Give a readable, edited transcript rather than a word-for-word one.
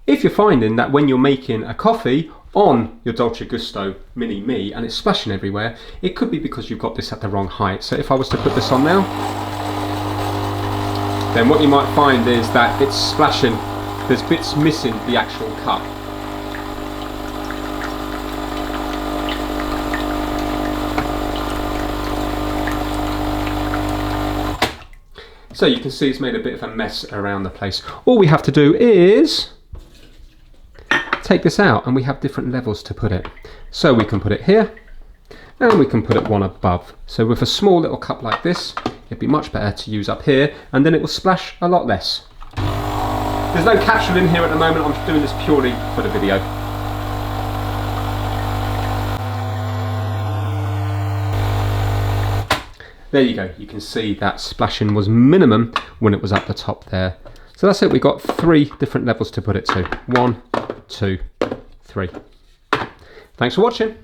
If you're finding that when you're making a coffee on your Dolce Gusto Mini Me and it's splashing everywhere, it could be because you've got this at the wrong height. So if I was to put this on now, then what you might find is that it's splashing, there's bits missing the actual cup. So you can see it's made a bit of a mess around the place. All we have to do is take this out, and we have different levels to put it. So we can put it here, and we can put it one above. So with a small little cup like this, it'd be much better to use up here, and then it will splash a lot less. There's no capsule in here at the moment, I'm doing this purely for the video. There you go, you can see that splashing was minimum when it was at the top there. So that's it, we've got 3 different levels to put it to. 1, 2, 3. Thanks for watching.